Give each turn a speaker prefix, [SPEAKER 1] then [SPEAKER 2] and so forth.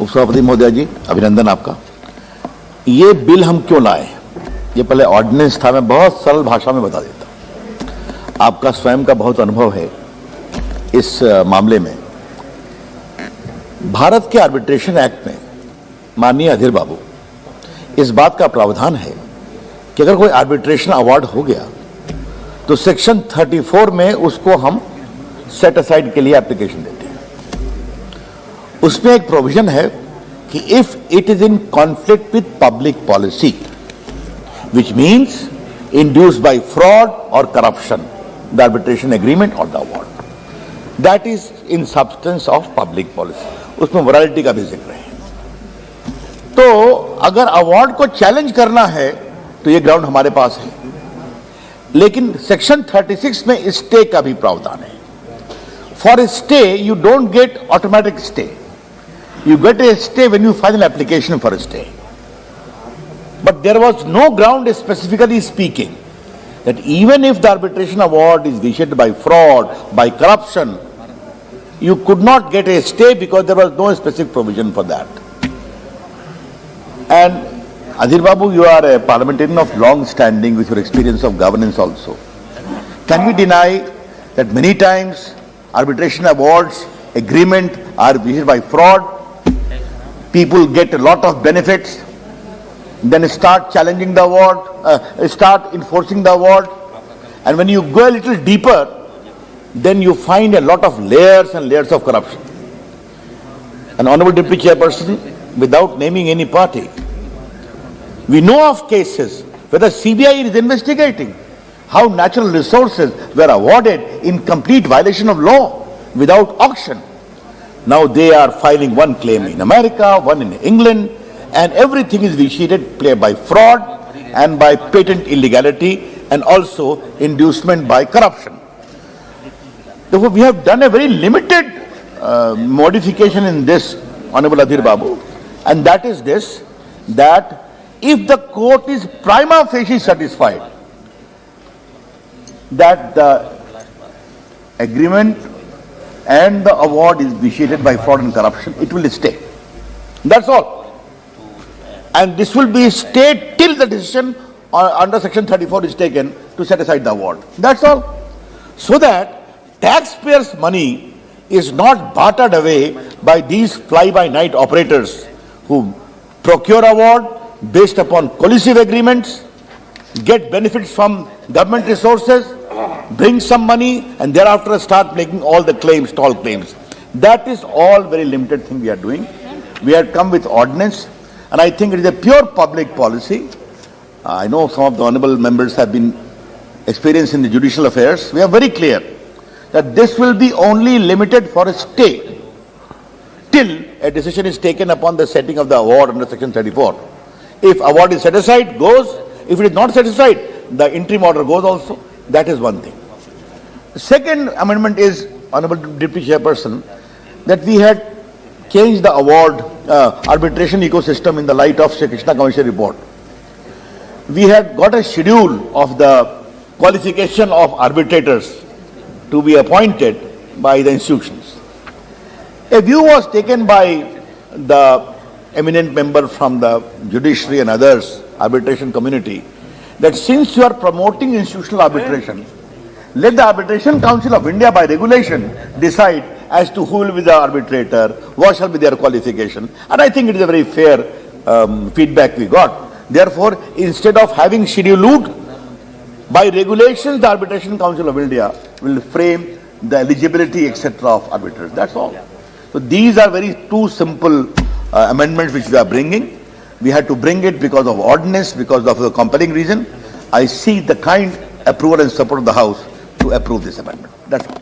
[SPEAKER 1] उपसभापति महोदय जी, अभिनंदन आपका। ये बिल हम क्यों लाए, ये पहले ऑर्डिनेंस था। मैं बहुत सरल भाषा में बता देता हूं, आपका स्वयं का बहुत अनुभव है इस मामले में। भारत के आर्बिट्रेशन एक्ट में माननीय अधीर बाबू इस बात का प्रावधान है कि अगर कोई आर्बिट्रेशन अवार्ड हो गया तो सेक्शन 34 में उसको हम सेट असाइड के लिए एप्लीकेशन देते हैं। उसमें एक प्रोविजन है कि if it is in conflict with public policy which means induced by fraud or corruption, the arbitration agreement or the award, that is in substance of public policy. उसमें morality का भी जिक्र है। तो अगर अवार्ड को चैलेंज करना है तो ये ग्राउंड हमारे पास है, लेकिन सेक्शन 36 में स्टे का भी प्रावधान है। For stay you don't get automatic stay, you get a stay when you file an application for a stay. But there was no ground specifically speaking that even if the arbitration award is vitiated by fraud, by corruption, you could not get a stay because there was no specific provision for that. And Adhir Babu, you are a parliamentarian of long standing with your experience of governance also. Can we deny that many times arbitration awards, agreement are vitiated by fraud? People get a lot of benefits, then start challenging the award, start enforcing the award, and when you go a little deeper, then you find a lot of layers and layers of corruption. An honorable deputy chairperson, without naming any party, we know of cases where the CBI is investigating how natural resources were awarded in complete violation of law without auction. Now they are filing one claim in America, one in England, and everything is vitiated by fraud and by patent illegality and also inducement by corruption. Therefore, we have done a very limited modification in this, Honorable Adhir Babu, and that is this, that if the court is prima facie satisfied that the agreement and the award is vitiated by fraud and corruption, it will stay. That's all. And this will be stayed till the decision under section 34 is taken to set aside the award. That's all. So that taxpayers' money is not bartered away by these fly-by-night operators who procure award based upon collusive agreements, get benefits from government resources, bring some money, and thereafter start making all the claims, tall claims. That is all very limited thing we are doing. We have come with ordinance, and I think it is a pure public policy. I know some of the honorable members have been experienced in the judicial affairs. We are very clear that this will be only limited for a stay till a decision is taken upon the setting of the award under section 34. If award is set aside, goes. If it is not set aside, the interim order goes also. That is one thing. The second amendment is, Honorable Deputy Chairperson, that we had changed the award arbitration ecosystem in the light of Sri Krishna Commission report. We had got a schedule of the qualification of arbitrators to be appointed by the institutions. A view was taken by the eminent member from the judiciary and others, arbitration community, that since you are promoting institutional arbitration, let the Arbitration Council of India by regulation decide as to who will be the arbitrator, what shall be their qualification. And I think it is a very fair feedback we got. Therefore, instead of having scheduled, by regulations the Arbitration Council of India will frame the eligibility etc. of arbitrators. That's all. So these are very two simple amendments which we are bringing. We had to bring it because of ordinance, because of the compelling reason. I see the kind approval and support of the House to approve this amendment. That's all.